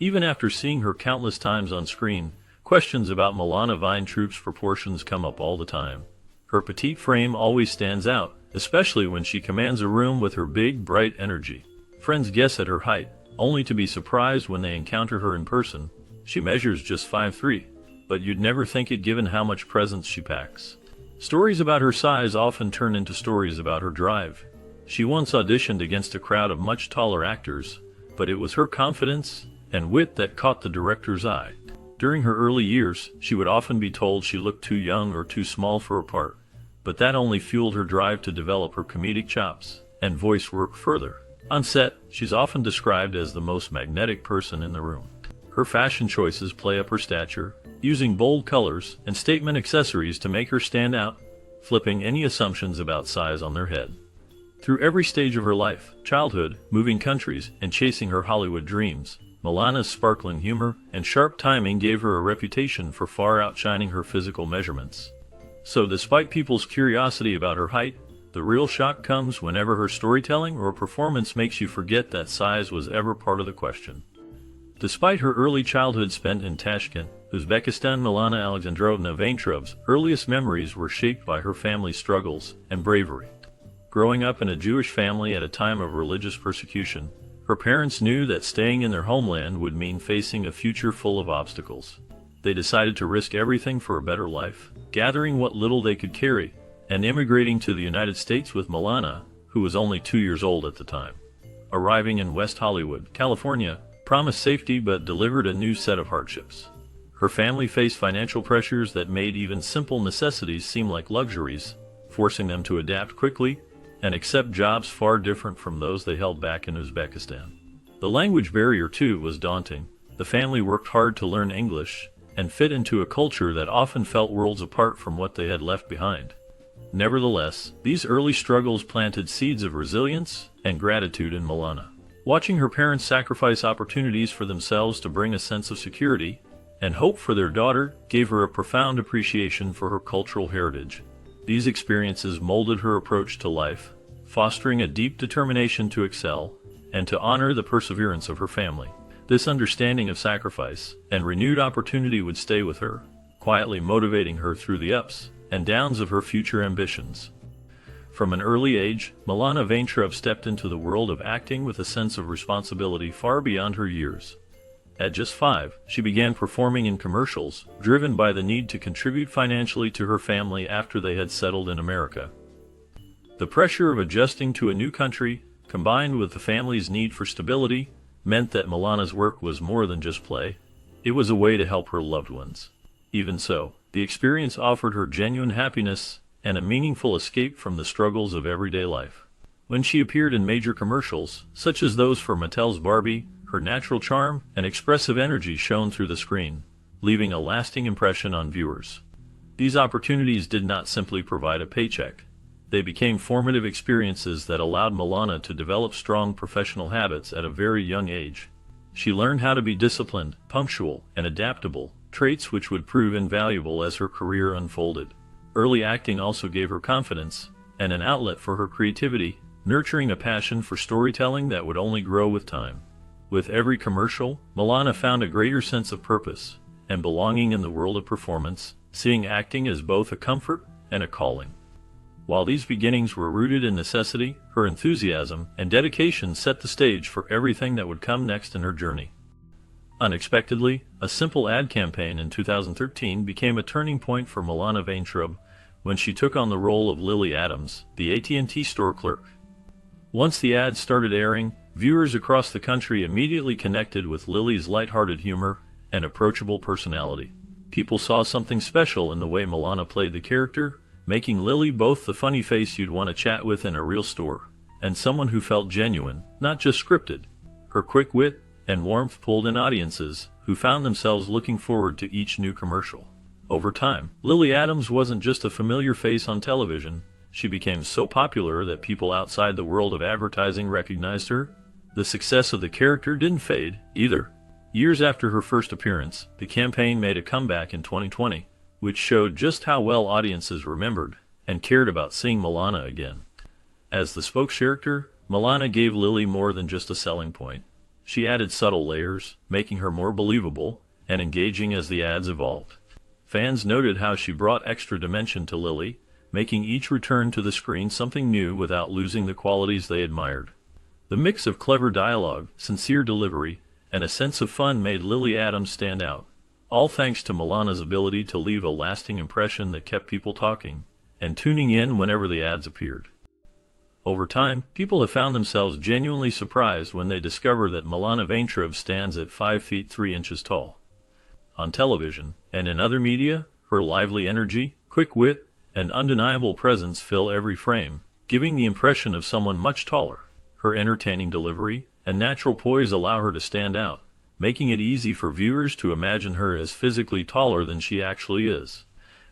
Even after seeing her countless times on screen, questions about Milana Weintraub's proportions come up all the time. Her petite frame always stands out, especially when she commands a room with her big, bright energy. Friends guess at her height, only to be surprised when they encounter her in person. She measures just 5'3", but you'd never think it given how much presence she packs. Stories about her size often turn into stories about her drive. She once auditioned against a crowd of much taller actors, but it was her confidence and wit that caught the director's eye. During her early years, she would often be told she looked too young or too small for a part, but that only fueled her drive to develop her comedic chops and voice work further. On set, she's often described as the most magnetic person in the room. Her fashion choices play up her stature, using bold colors and statement accessories to make her stand out, flipping any assumptions about size on their head. Through every stage of her life, childhood, moving countries, and chasing her Hollywood dreams, Milana's sparkling humor and sharp timing gave her a reputation for far outshining her physical measurements. So despite people's curiosity about her height, the real shock comes whenever her storytelling or performance makes you forget that size was ever part of the question. Despite her early childhood spent in Tashkent, Uzbekistan, Milana Alexandrovna Weintraub's earliest memories were shaped by her family's struggles and bravery. Growing up in a Jewish family at a time of religious persecution, her parents knew that staying in their homeland would mean facing a future full of obstacles. They decided to risk everything for a better life, gathering what little they could carry, and immigrating to the United States with Milana, who was only 2 years old at the time. Arriving in West Hollywood, California, promised safety but delivered a new set of hardships. Her family faced financial pressures that made even simple necessities seem like luxuries, forcing them to adapt quickly and accept jobs far different from those they held back in Uzbekistan. The language barrier, too, was daunting. The family worked hard to learn English and fit into a culture that often felt worlds apart from what they had left behind. Nevertheless, these early struggles planted seeds of resilience and gratitude in Milana. Watching her parents sacrifice opportunities for themselves to bring a sense of security and hope for their daughter gave her a profound appreciation for her cultural heritage. These experiences molded her approach to life, fostering a deep determination to excel and to honor the perseverance of her family. This understanding of sacrifice and renewed opportunity would stay with her, quietly motivating her through the ups and downs of her future ambitions. From an early age, Milana Weintraub stepped into the world of acting with a sense of responsibility far beyond her years. At just 5, she began performing in commercials, driven by the need to contribute financially to her family after they had settled in America. The pressure of adjusting to a new country, combined with the family's need for stability, meant that Milana's work was more than just play. It was a way to help her loved ones. Even so, the experience offered her genuine happiness and a meaningful escape from the struggles of everyday life. When she appeared in major commercials, such as those for Mattel's Barbie, her natural charm and expressive energy shone through the screen, leaving a lasting impression on viewers. These opportunities did not simply provide a paycheck. They became formative experiences that allowed Milana to develop strong professional habits at a very young age. She learned how to be disciplined, punctual, and adaptable, traits which would prove invaluable as her career unfolded. Early acting also gave her confidence and an outlet for her creativity, nurturing a passion for storytelling that would only grow with time. With every commercial, Milana found a greater sense of purpose and belonging in the world of performance, seeing acting as both a comfort and a calling. While these beginnings were rooted in necessity, her enthusiasm and dedication set the stage for everything that would come next in her journey. Unexpectedly, a simple ad campaign in 2013 became a turning point for Milana Weintraub when she took on the role of Lily Adams, the AT&T store clerk. Once the ad started airing, viewers across the country immediately connected with Lily's lighthearted humor and approachable personality. People saw something special in the way Milana played the character, making Lily both the funny face you'd want to chat with in a real store, and someone who felt genuine, not just scripted. Her quick wit and warmth pulled in audiences who found themselves looking forward to each new commercial. Over time, Lily Adams wasn't just a familiar face on television. She became so popular that people outside the world of advertising recognized her. The success of the character didn't fade, either. Years after her first appearance, the campaign made a comeback in 2020, which showed just how well audiences remembered and cared about seeing Milana again. As the spokes character, Milana gave Lily more than just a selling point. She added subtle layers, making her more believable and engaging as the ads evolved. Fans noted how she brought extra dimension to Lily, making each return to the screen something new without losing the qualities they admired. The mix of clever dialogue, sincere delivery, and a sense of fun made Lily Adams stand out, all thanks to Milana's ability to leave a lasting impression that kept people talking and tuning in whenever the ads appeared. Over time, people have found themselves genuinely surprised when they discover that Milana Vaintrub stands at 5 feet 3 inches tall. On television, and in other media, her lively energy, quick wit, and undeniable presence fill every frame, giving the impression of someone much taller. Her entertaining delivery and natural poise allow her to stand out, making it easy for viewers to imagine her as physically taller than she actually is.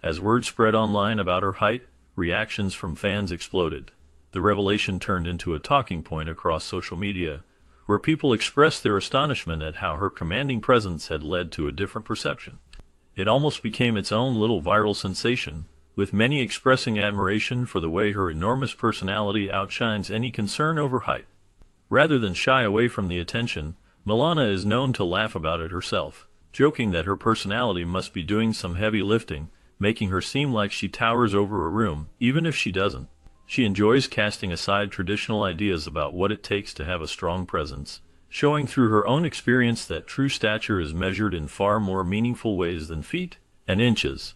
As word spread online about her height, reactions from fans exploded. The revelation turned into a talking point across social media, where people expressed their astonishment at how her commanding presence had led to a different perception. It almost became its own little viral sensation, with many expressing admiration for the way her enormous personality outshines any concern over height. Rather than shy away from the attention, Milana is known to laugh about it herself, joking that her personality must be doing some heavy lifting, making her seem like she towers over a room, even if she doesn't. She enjoys casting aside traditional ideas about what it takes to have a strong presence, showing through her own experience that true stature is measured in far more meaningful ways than feet and inches.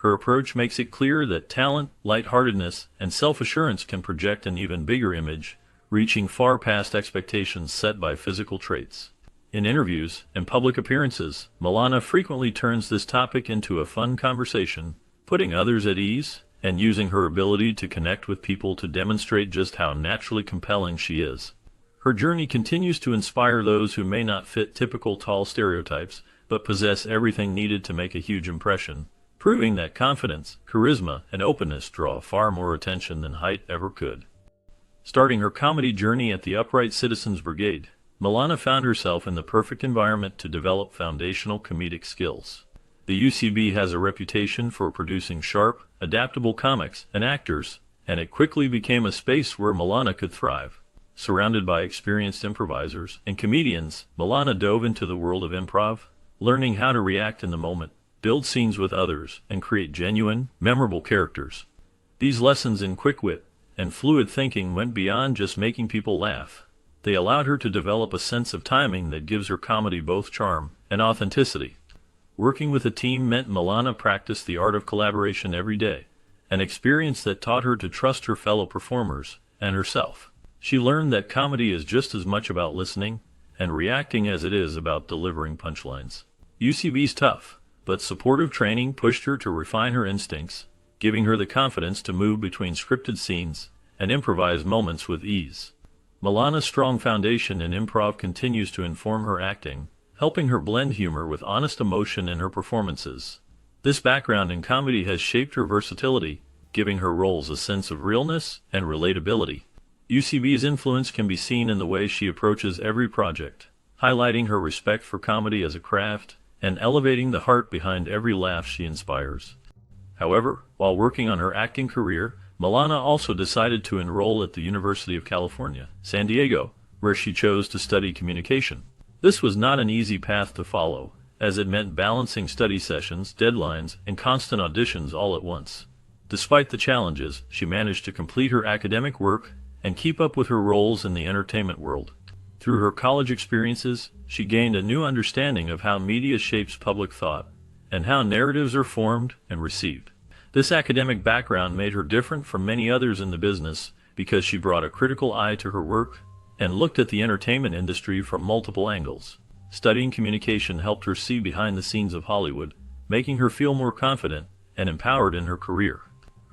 Her approach makes it clear that talent, lightheartedness, and self-assurance can project an even bigger image, reaching far past expectations set by physical traits. In interviews and public appearances, Milana frequently turns this topic into a fun conversation, putting others at ease and using her ability to connect with people to demonstrate just how naturally compelling she is. Her journey continues to inspire those who may not fit typical tall stereotypes, but possess everything needed to make a huge impression, proving that confidence, charisma, and openness draw far more attention than height ever could. Starting her comedy journey at the Upright Citizens Brigade, Milana found herself in the perfect environment to develop foundational comedic skills. The UCB has a reputation for producing sharp, adaptable comics and actors, and it quickly became a space where Milana could thrive. Surrounded by experienced improvisers and comedians, Milana dove into the world of improv, learning how to react in the moment, build scenes with others, and create genuine, memorable characters. These lessons in quick wit and fluid thinking went beyond just making people laugh. They allowed her to develop a sense of timing that gives her comedy both charm and authenticity. Working with a team meant Milana practiced the art of collaboration every day, an experience that taught her to trust her fellow performers and herself. She learned that comedy is just as much about listening and reacting as it is about delivering punchlines. UCB's tough, but supportive training pushed her to refine her instincts, giving her the confidence to move between scripted scenes and improvise moments with ease. Milana's strong foundation in improv continues to inform her acting, helping her blend humor with honest emotion in her performances. This background in comedy has shaped her versatility, giving her roles a sense of realness and relatability. UCB's influence can be seen in the way she approaches every project, highlighting her respect for comedy as a craft and elevating the heart behind every laugh she inspires. However, while working on her acting career, Milana also decided to enroll at the University of California, San Diego, where she chose to study communication. This was not an easy path to follow, as it meant balancing study sessions, deadlines, and constant auditions all at once. Despite the challenges, she managed to complete her academic work and keep up with her roles in the entertainment world. Through her college experiences, she gained a new understanding of how media shapes public thought and how narratives are formed and received. This academic background made her different from many others in the business because she brought a critical eye to her work and looked at the entertainment industry from multiple angles. Studying communication helped her see behind the scenes of Hollywood, making her feel more confident and empowered in her career.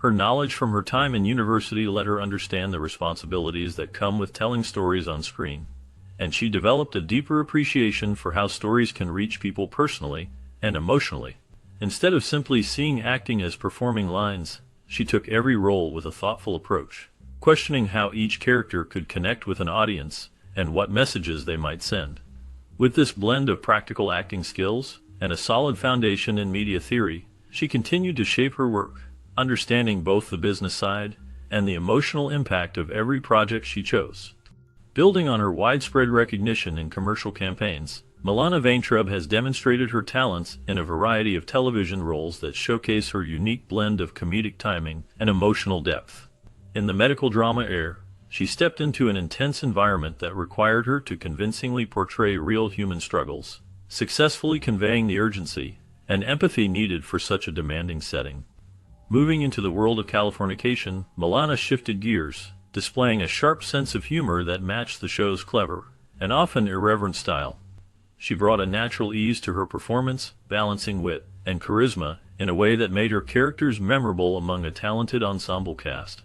Her knowledge from her time in university let her understand the responsibilities that come with telling stories on screen, and she developed a deeper appreciation for how stories can reach people personally and emotionally. Instead of simply seeing acting as performing lines, she took every role with a thoughtful approach, questioning how each character could connect with an audience and what messages they might send. With this blend of practical acting skills and a solid foundation in media theory, she continued to shape her work, understanding both the business side and the emotional impact of every project she chose. Building on her widespread recognition in commercial campaigns, Milana Vaintrub has demonstrated her talents in a variety of television roles that showcase her unique blend of comedic timing and emotional depth. In the medical drama Air, she stepped into an intense environment that required her to convincingly portray real human struggles, successfully conveying the urgency and empathy needed for such a demanding setting. Moving into the world of Californication, Milana shifted gears, displaying a sharp sense of humor that matched the show's clever and often irreverent style. She brought a natural ease to her performance, balancing wit and charisma in a way that made her characters memorable among a talented ensemble cast.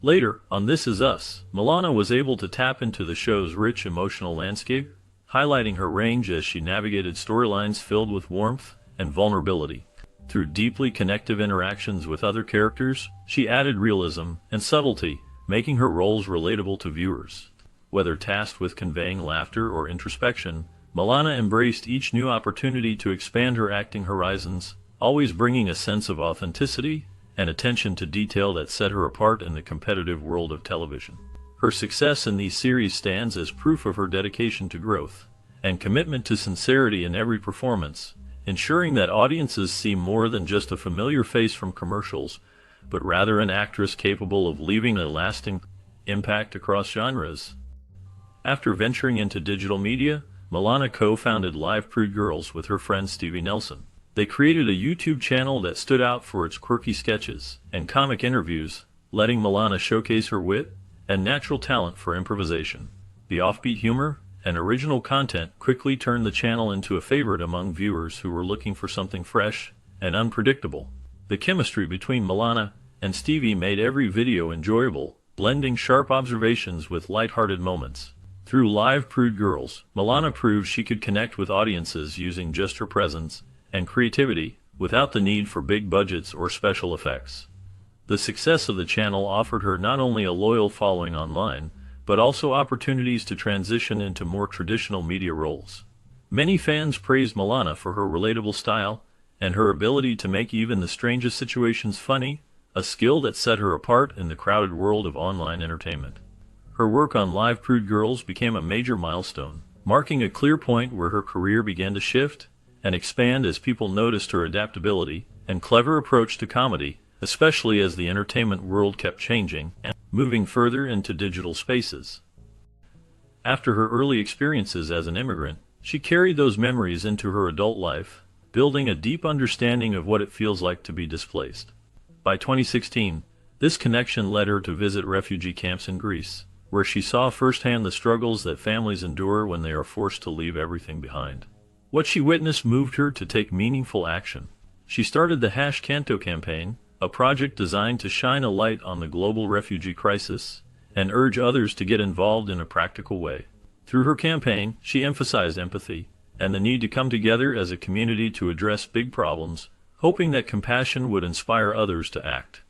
Later, on This Is Us, Milana was able to tap into the show's rich emotional landscape, highlighting her range as she navigated storylines filled with warmth and vulnerability. Through deeply connective interactions with other characters, she added realism and subtlety, making her roles relatable to viewers. Whether tasked with conveying laughter or introspection, Milana embraced each new opportunity to expand her acting horizons, always bringing a sense of authenticity and attention to detail that set her apart in the competitive world of television. Her success in these series stands as proof of her dedication to growth and commitment to sincerity in every performance, ensuring that audiences see more than just a familiar face from commercials, but rather an actress capable of leaving a lasting impact across genres. After venturing into digital media, Milana co-founded Live Prude Girls with her friend Stevie Nelson. They created a YouTube channel that stood out for its quirky sketches and comic interviews, letting Milana showcase her wit and natural talent for improvisation. The offbeat humor and original content quickly turned the channel into a favorite among viewers who were looking for something fresh and unpredictable. The chemistry between Milana and Stevie made every video enjoyable, blending sharp observations with lighthearted moments. Through Live Prude Girls, Milana proved she could connect with audiences using just her presence and creativity, without the need for big budgets or special effects. The success of the channel offered her not only a loyal following online, but also opportunities to transition into more traditional media roles. Many fans praised Milana for her relatable style and her ability to make even the strangest situations funny, a skill that set her apart in the crowded world of online entertainment. Her work on Live Prude Girls became a major milestone, marking a clear point where her career began to shift and expand as people noticed her adaptability and clever approach to comedy, especially as the entertainment world kept changing and moving further into digital spaces. After her early experiences as an immigrant, she carried those memories into her adult life, building a deep understanding of what it feels like to be displaced. By 2016, this connection led her to visit refugee camps in Greece, where she saw firsthand the struggles that families endure when they are forced to leave everything behind. What she witnessed moved her to take meaningful action. She started the #Canto campaign, a project designed to shine a light on the global refugee crisis and urge others to get involved in a practical way. Through her campaign, she emphasized empathy and the need to come together as a community to address big problems, hoping that compassion would inspire others to act.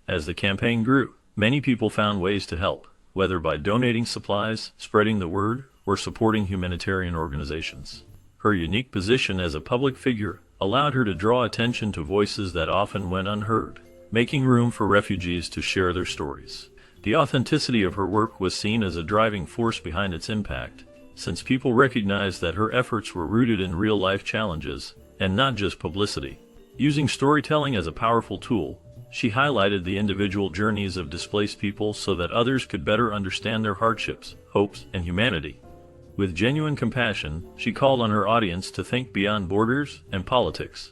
As the campaign grew, many people found ways to help, whether by donating supplies, spreading the word, or supporting humanitarian organizations. Her unique position as a public figure allowed her to draw attention to voices that often went unheard, making room for refugees to share their stories. The authenticity of her work was seen as a driving force behind its impact, since people recognized that her efforts were rooted in real-life challenges and not just publicity. Using storytelling as a powerful tool, she highlighted the individual journeys of displaced people so that others could better understand their hardships, hopes, and humanity. With genuine compassion, she called on her audience to think beyond borders and politics.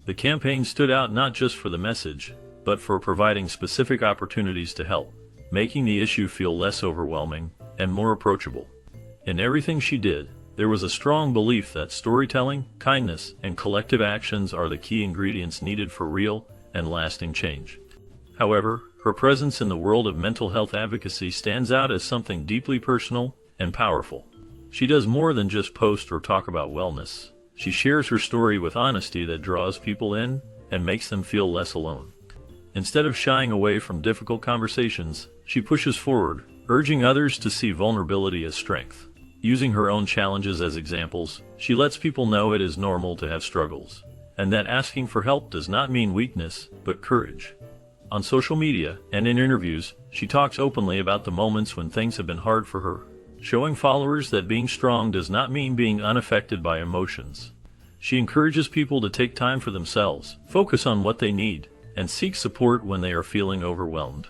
The campaign stood out not just for the message, but for providing specific opportunities to help, making the issue feel less overwhelming and more approachable. In everything she did, there was a strong belief that storytelling, kindness, and collective actions are the key ingredients needed for real and lasting change. However, her presence in the world of mental health advocacy stands out as something deeply personal and powerful. She does more than just post or talk about wellness. She shares her story with honesty that draws people in and makes them feel less alone. Instead of shying away from difficult conversations, she pushes forward, urging others to see vulnerability as strength. Using her own challenges as examples, she lets people know it is normal to have struggles, and that asking for help does not mean weakness, but courage. On social media and in interviews, she talks openly about the moments when things have been hard for her, showing followers that being strong does not mean being unaffected by emotions. She encourages people to take time for themselves, focus on what they need, and seek support when they are feeling overwhelmed.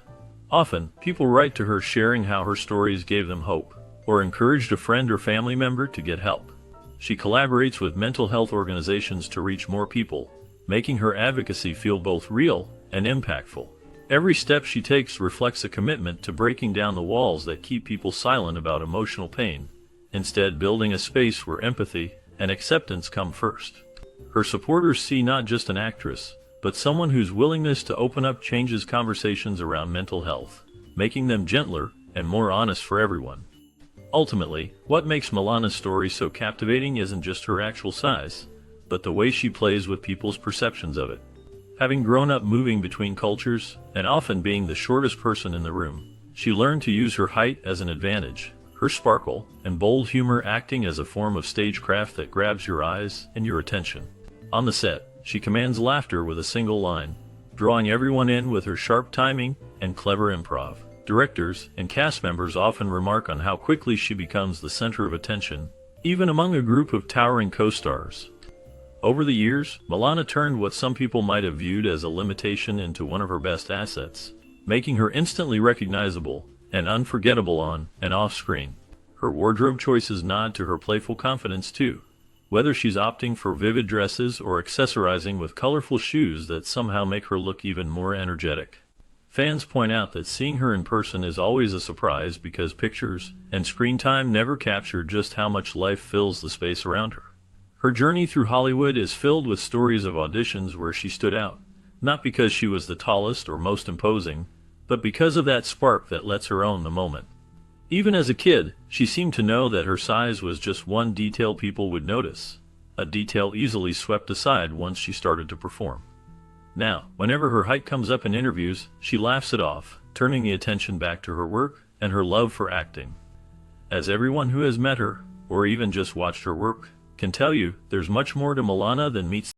Often, people write to her sharing how her stories gave them hope, or encouraged a friend or family member to get help. She collaborates with mental health organizations to reach more people, making her advocacy feel both real and impactful. Every step she takes reflects a commitment to breaking down the walls that keep people silent about emotional pain, instead building a space where empathy and acceptance come first. Her supporters see not just an actress, but someone whose willingness to open up changes conversations around mental health, making them gentler and more honest for everyone. Ultimately, what makes Milana's story so captivating isn't just her actual size, but the way she plays with people's perceptions of it. Having grown up moving between cultures, and often being the shortest person in the room, she learned to use her height as an advantage, her sparkle and bold humor acting as a form of stagecraft that grabs your eyes and your attention. On the set, she commands laughter with a single line, drawing everyone in with her sharp timing and clever improv. Directors and cast members often remark on how quickly she becomes the center of attention, even among a group of towering co-stars. Over the years, Milana turned what some people might have viewed as a limitation into one of her best assets, making her instantly recognizable and unforgettable on and off screen. Her wardrobe choices nod to her playful confidence too, whether she's opting for vivid dresses or accessorizing with colorful shoes that somehow make her look even more energetic. Fans point out that seeing her in person is always a surprise because pictures and screen time never capture just how much life fills the space around her. Her journey through Hollywood is filled with stories of auditions where she stood out, not because she was the tallest or most imposing, but because of that spark that lets her own the moment. Even as a kid, she seemed to know that her size was just one detail people would notice, a detail easily swept aside once she started to perform. Now, whenever her height comes up in interviews, she laughs it off, turning the attention back to her work and her love for acting. As everyone who has met her, or even just watched her work, can tell you, there's much more to Milana than meets